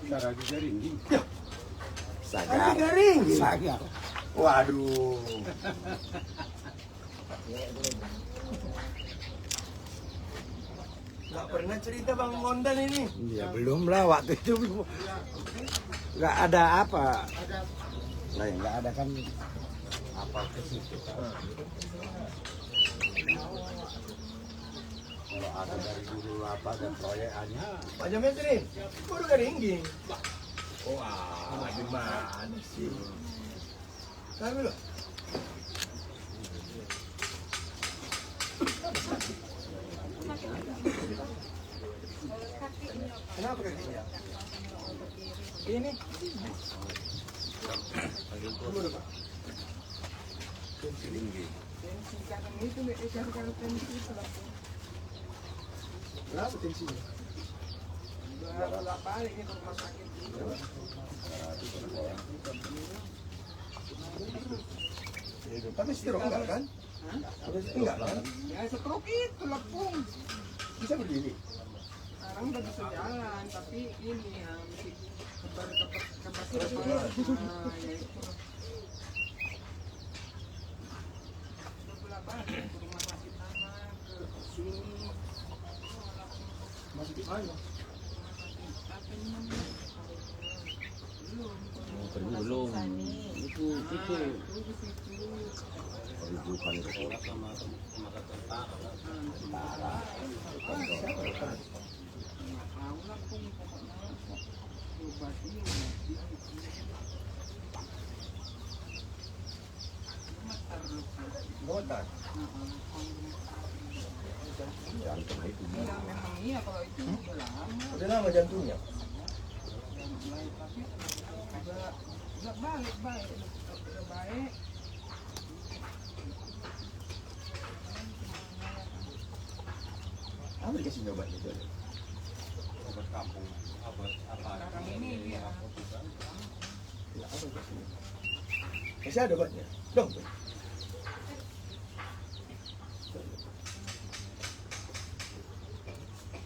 Saragi garing. Sagak. Garing. Sagak. Waduh. Gak pernah cerita Bang Mondan ini. Ya belum lah, waktu itu belum. Nggak ada apa. Nah, nggak ada kan apa ke situ. Kalau ada dari dulu apa dan proyekannya. Pak Jametri, baru garing. Wah, gimana sih? Kami loh. Kenapa kakinya? Ini. Tensi tinggi. Tensi kanan itu kalau tensi itu berapa tensinya? 28 ini rumah sakit. Tapi stroke enggak kan? Enggak kan? Ya stroke itu lepung. Bisa berdiri? Sekarang udah bisa jalan, tapi ini ya mesti masih di mana? Belum. Itu. Rujukan sama tentara. Botak. Jantung itu. Memang iya kalau itu udah lama. Udah lama jantungnya. Tapi udah baik. Apa dikasih obat itu? Obat kampung. Obat apa? Sekarang ini dia. Ya, apa dikasih? Masih ada obatnya? Dong.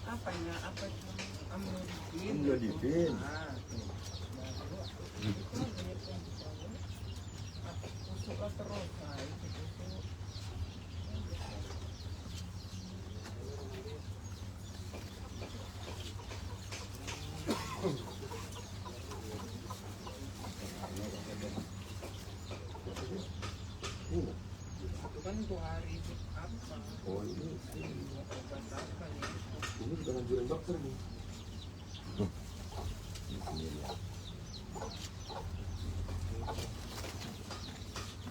Apanya? Apa itu? Amlodipin. Amlodipin. Tusuk terus. Itu kan untuk hari apa? Oh ini. Obat apa nih? Ini bukan anjuran dokter nih.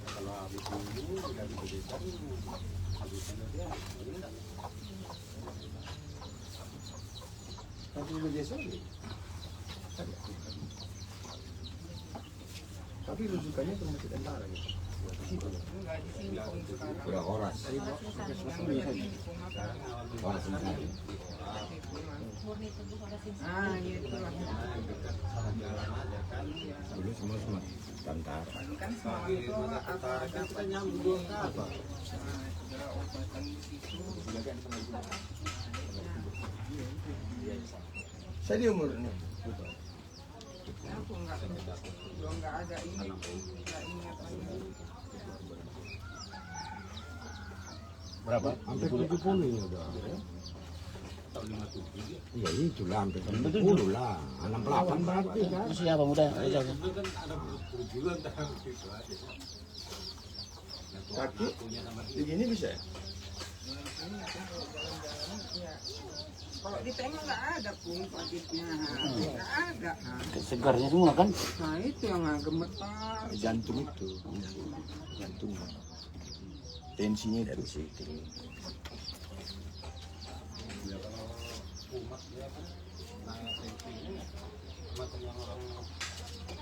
Kalau habis minggu udah diberikan habisnya dia. Tapi udah biasa nih. Tapi rujukannya ke rumah tentara ya. Enggak di sini kok sekarang. Udah oras. Oras ini. Ah, gitu lah. Dulu semua tentara. Kan semua itu apa? Kita nyambung apa? Ada obatan di situ. Saya di umurnya. Aku nggak ada ini, nggak ingat lagi. Berapa? Hampir 70 ini udah. Tahun 57. Iya itulah hampir 70 lah. 68 berarti kan. Siapa muda? Itu kan ada perjuangan dalam situ aja. Kaki begini bisa ya? Kalau di tengah nggak ada pun paketnya, nggak ada. Segarnya semua kan? Nah itu yang gemetar. Jantung itu. Jantung. Tensinya dari situ. Umat dia kan nanya tensi ini macam yang orang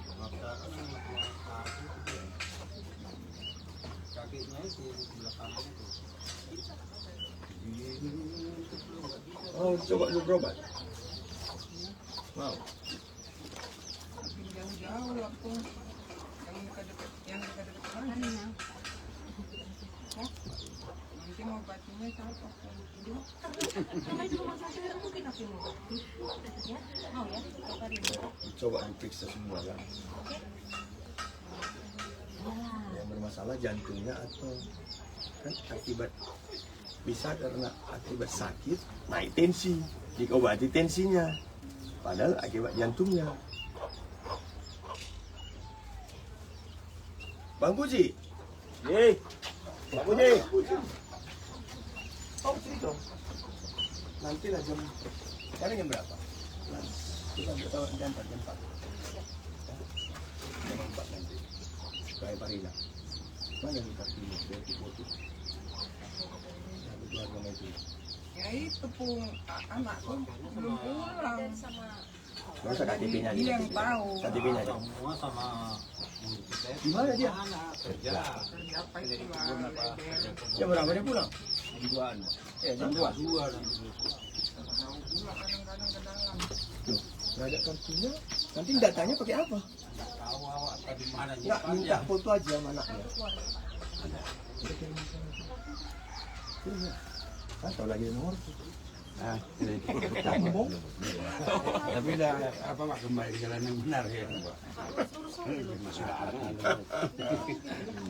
mengatakan macam kakinya itu belakang itu. Oh, coba lu berobat. Mau. Tapi jauh-jauh lah pun. Yang dekat-dekat mana? Nanti mau batunya siapa? Karena itu rumah sakit mungkin aku mau ganti. Ya, mau ya, kabarin. Coba diperiksa semua kan. Yang bermasalah jantungnya atau kan akibat bisa karena akibat sakit naik tensi, diobati tensinya. Padahal akibat jantungnya. Bang Puji. Ye. Bang Puji. Oh, sini dong. Nanti lah jam. Sekarang jam berapa? Kita bertawa jam 4. Jam 4 nanti. Kayak Parina. Mana kita pilih dari foto? Yang keluarga itu. Ya itu pun anakku belum pulang. Gak usah KTP-nya aja. Dia yang tahu. KTP-nya aja. Semua sama Di mana dia? kerja. Kerja apa itu lah. Jam berapa dia pulang? Juan. Jam 2. Dua dan Tahu pula kadang-kadang ke dalam. Loh, nggak ada kartunya. Nanti datanya pakai apa? tahu awak tadi mana Nggak, minta foto aja sama anaknya. Kan tahu lagi nomor. Tapi udah apa Pak kembali ke jalan yang benar ya Pak.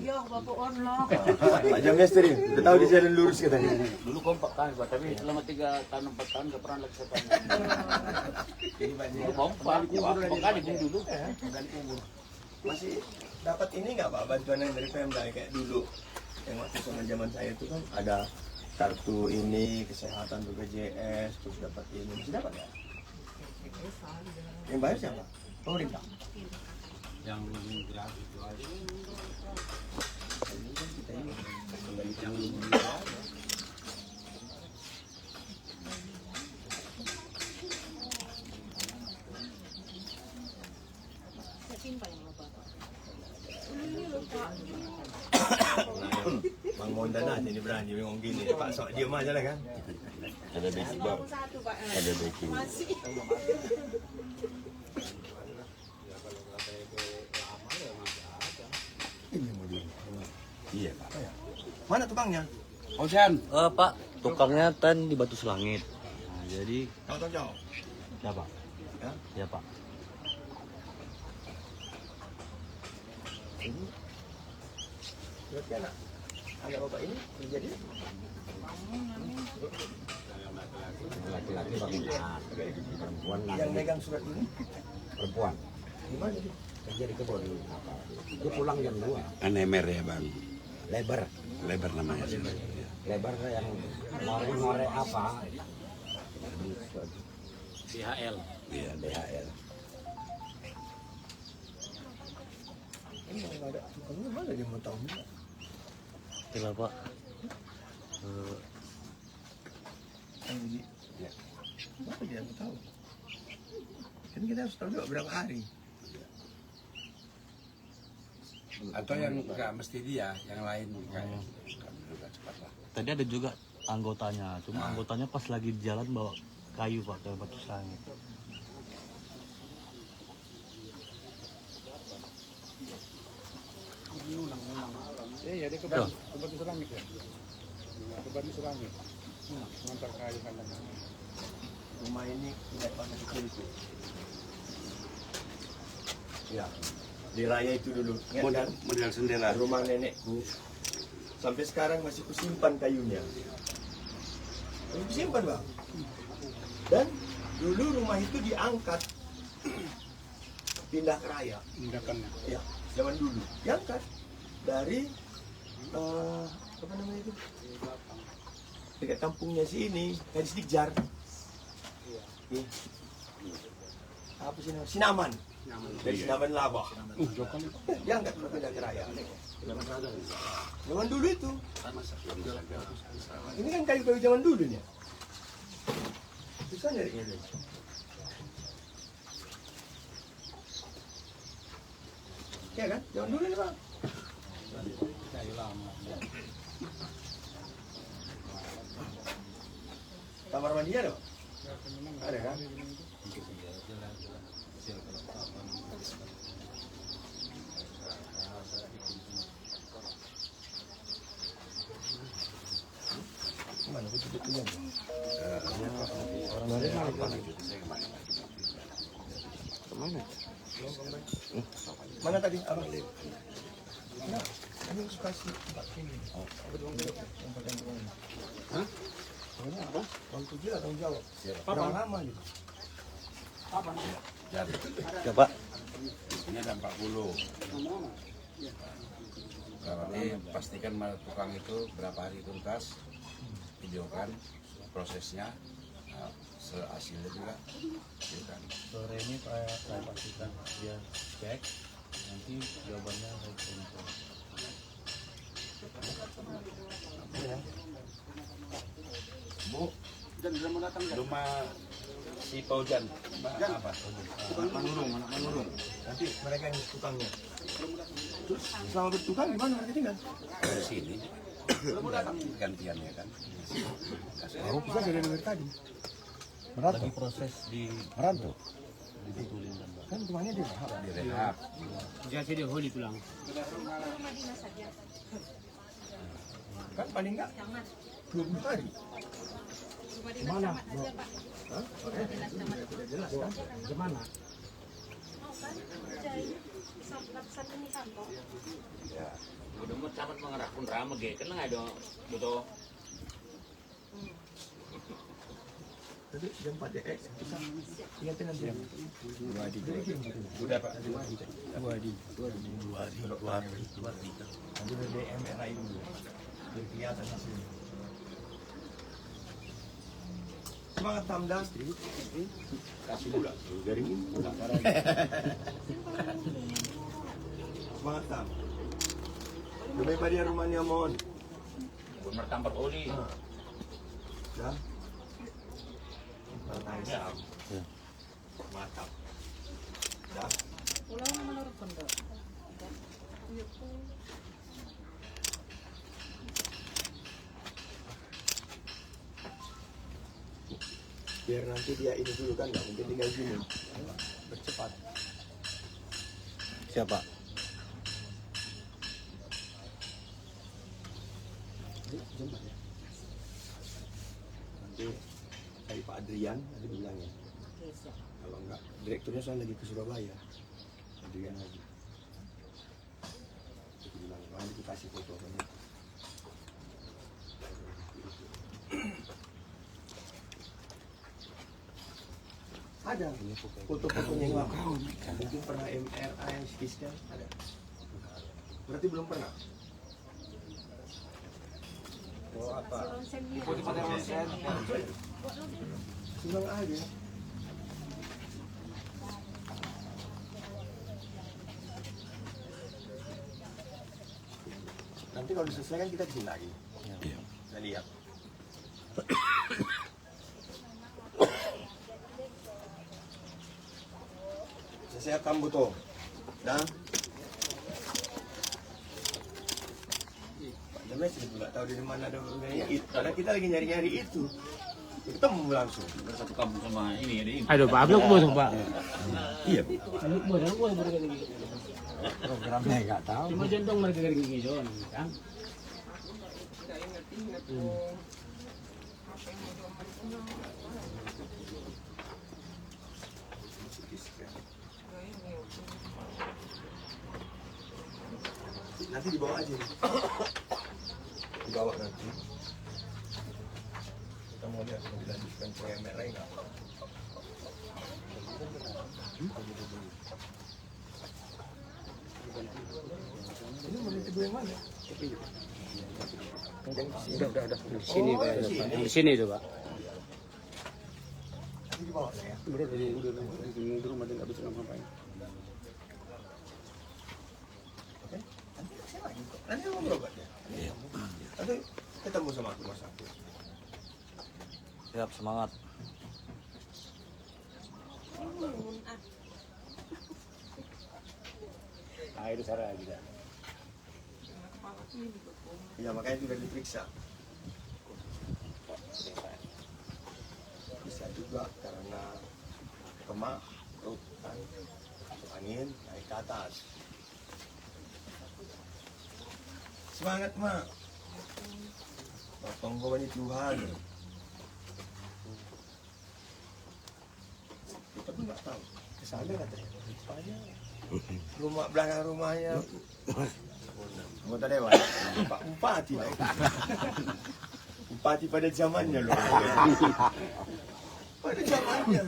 Iya, Bapak Orlok. Pak Jam Mestri, udah tahu di jalan lurus katanya. Dulu kompak kan, Pak, tapi selama 3 tahun 4 tahun gak pernah lagi saya tanya. Dulu kompak, kompak kali dulu. Masih dapat ini nggak Pak bantuan yang dari Pemda kayak dulu yang waktu zaman saya itu kan ada kartu ini kesehatan BPJS terus dapat ini masih dapat ya? Yang bayar siapa? Pemerintah. yang gratis itu aja. Ini kan kita ini kembali Yang Saya simpan yang Bapak. Bang Mondan aja ini berani ngomong gini Pak sok diem aja lah kan. Ada basic Bang. Satu, Pak. Ada basic. Masih. Ini mau dia. Iya Pak. Mana tukangnya? Ocean. Pak, tukangnya tan di Batu Selangit. Nah, jadi Tahu jauh. siapa? Ya. Ya Pak. Ini berarti anak bapak ini kerja di Laki-laki Bang. Perempuan yang megang surat ini perempuan. gimana dia? Kerja di kebun apa? Dia pulang jam 2. Anemer ya bang, Lebar. lebar namanya. Lebar yang ngorek apa? DHL. Iya, DHL. Ini nggak ada tukangnya mana dia mau tahu juga? Coba Pak. Yang jadi ya. Kenapa dia mau tahu? Kan kita harus tahu juga berapa hari. Atau yang nggak mesti dia, yang lain kayak juga cepat lah. Tadi ada juga anggotanya, cuma anggotanya pas lagi di jalan bawa kayu Pak ke Batu Selangit. Iya, dia ke Batu Selangit ya. Ke Batu Selangit. Mengantar kayu kan. Rumah ini tidak pakai kecil itu. Ya, di raya itu dulu. Ingat kan? Model sendela. Rumah nenekku. Sampai sekarang masih kusimpan kayunya. Masih kusimpan bang. Dan dulu rumah itu diangkat. Pindah ke raya. Tindakannya. Ya, zaman dulu. Diangkat. Dari, apa namanya itu? Dekat kampungnya si ini. Dari Stikjar. Iya. Apa sih namanya? Sinaman. Dari Sinaman Labah. Diangkat pindah ke raya. Zaman dulu itu. Ini kan kayu-kayu zaman dulu nih. Bisa nyari ini. Ya kan? Zaman dulu nih bang. Kamar mandi ada bang? Ada kan? Kemana? Mana tadi? Abang. Nah, ini suka sih Pak sini. Apa dong yang pakai uang? Hah? Apa? Bang Tujuh atau jawab? Berapa lama gitu? Coba. Ini ada 40. Berarti pastikan tukang itu berapa hari tuntas, videokan prosesnya, hasilnya juga videokan. Sore ini saya pastikan dia cek, nanti jawabannya saya kirimkan. Bu, rumah si Paujan, apa? Anak manurung. Nanti mereka yang tukangnya. Terus selama bertukang gimana mereka tinggal? Dari sini. Gantiannya kan. Oh, bisa dari tadi. Lagi proses di Merantau. dibetulin dan Kan rumahnya di Rahab. Direhab. Rumah dinas saja. Kan paling enggak Camat. 20 hari. Rumah dinas camat aja, Pak. Hah? Rumah dinas camat. Udah jelas kan? Gimana? Mau kan kerja ini satu nih kantor. Ya. Udah mau camat mengerahkan rame gitu kan ada betul. Tapi jam 4 DX bisa ingatin nanti. Udah Pak. Nanti udah DM RI dulu. Biar kelihatan hasilnya. Semangat Tamda. Kasih pula. Garing ini. Semangat Tam. Dumay pa dia rumahnya Mon. Bener tampak oli. Dah. Mantap. Mantap. Dah. Pulau menurut pondok. Biar nanti dia ini dulu kan, nggak mungkin tinggal gini. Bercepat. Siapa? Nanti cari Pak Adrian, nanti bilangnya. Kalau enggak, direkturnya soalnya lagi ke Surabaya. Adrian lagi. Jadi bilang, nanti kasih foto kan. Ada foto-fotonya yang lama. Mungkin pernah MRI yang CT scan ada. Berarti belum pernah. Oh apa? Silang aja. Nanti kalau selesai kan kita kesini lagi. Kita lihat. Saya kamu tuh, dah. Pak James juga tahu dari mana ada orangnya itu. Karena kita lagi nyari-nyari itu. Ketemu langsung. Satu kampung sama ini ada ini. Aduh, Pak Abdul bos, Pak. Iya. Programnya nggak tahu. Cuma jentong mereka gini gini kan. Tidak ingat-ingat tuh. Apa yang mau Nanti dibawa aja. Dibawa nanti. Kita mau lihat mau dilanjutkan proyek MRI nggak? Ini mau ibu yang mana? Udah. Di sini, Pak. Di sini itu, Pak. Nanti dibawa saya. Udah di rumah dia nggak bisa ngapain. Oke? Nanti saya lagi kok. Nanti mau berobat ya. Nanti ketemu sama aku mas aku. Siap, semangat. Ah, itu cara juga. Ya makanya sudah diperiksa. Bisa juga karena kemak, perut, kan, masuk angin, naik ke atas. Semangat mak. Potong kau banyak Tuhan. nggak tahu. Kesana katanya. Rupanya rumah belakang rumahnya anggota dewan, Pak Bupati lah. Bupati pada zamannya loh. Pada zamannya.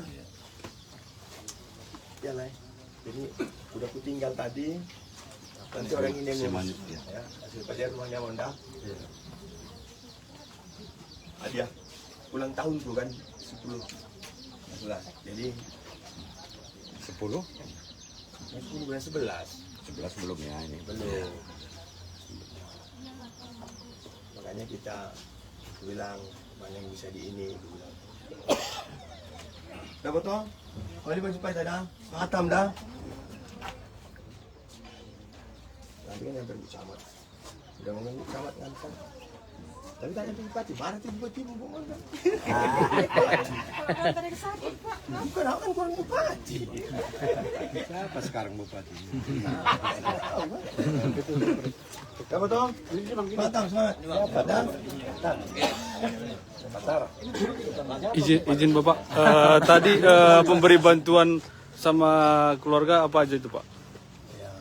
Ya lah. Jadi udah aku tinggal tadi. Nanti orang ini yang ngurus. Ya, hasil pajak rumahnya Honda. Hadiah ulang tahun tuh kan 10. 11. Jadi 10? 10 bulan 11. 11 belum ya ini. Belum. Makanya kita bilang mana yang bisa di ini. Dah betul? Kalau di baju pada dah, matam dah. Nanti kan yang berbicara. Udah mengganggu camat ngantar. Tapi tanya tuh bupati, marah tuh bupati bukan kan? Kalau tadi sakit, Pak. Bukan aku kan kurang bupati. Siapa sekarang bupati? Dah betul? Matam semangat. Dah. Izin Bapak, tadi pemberi bantuan sama keluarga apa aja itu Pak? Ya,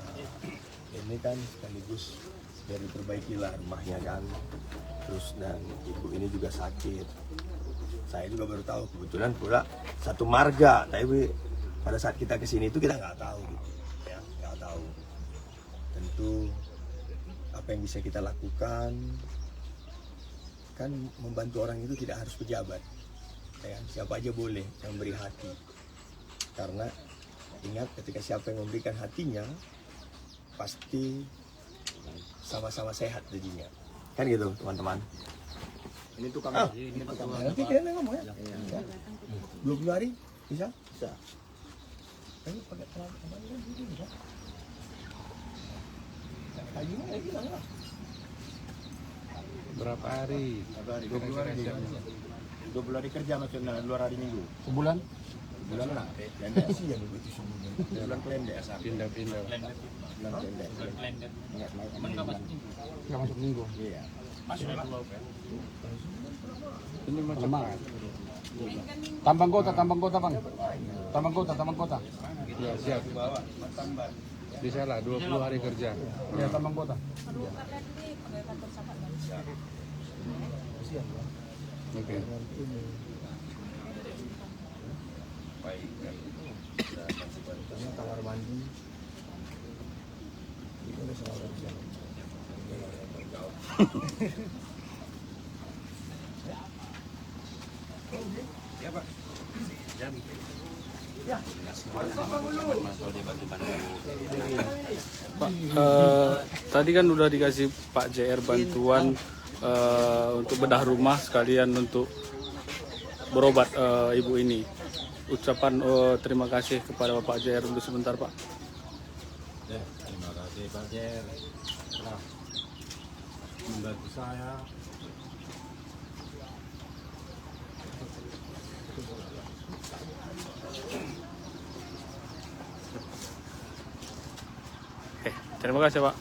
ini kan sekaligus biar diperbaikilah rumahnya kan. Terus dan ibu ini juga sakit. Saya juga baru tahu kebetulan pula satu marga. Tapi pada saat kita kesini itu kita nggak tahu, gitu. Ya, nggak tahu. Tentu apa yang bisa kita lakukan kan membantu orang itu tidak harus pejabat. Ya, siapa aja boleh yang memberi hati. Karena ingat ketika siapa yang memberikan hatinya pasti sama-sama sehat jadinya. Kan gitu teman-teman. Ini tukang ini tukang. Nanti kalian ngomong ya. 20 hari bisa? Bisa. Tapi pakai telat kembali kan bisa. Kayunya lagi lah. Berapa hari? 20 hari. 20 hari kerja maksudnya 2 hari minggu. Sebulan? Bulan lah. Sih yang begitu semua. Bulan pendek. Pindah-pindah. Bulan pendek. Enggak Masuk minggu. Iya. Ini macam mana? Tambang kota Bang. Tambang kota. Ya, siap. Bisa lah 20 hari kerja. Ya, tambang kota. Oke. Kamar mandi. Itu udah salah kerja. Ya Pak. Pak, tadi kan udah dikasih Pak JR bantuan untuk bedah rumah sekalian untuk berobat ibu ini. Ucapan terima kasih kepada Bapak JR dulu sebentar Pak. Ya, terima kasih Pak Jer telah membantu saya. Oke, terima kasih Pak.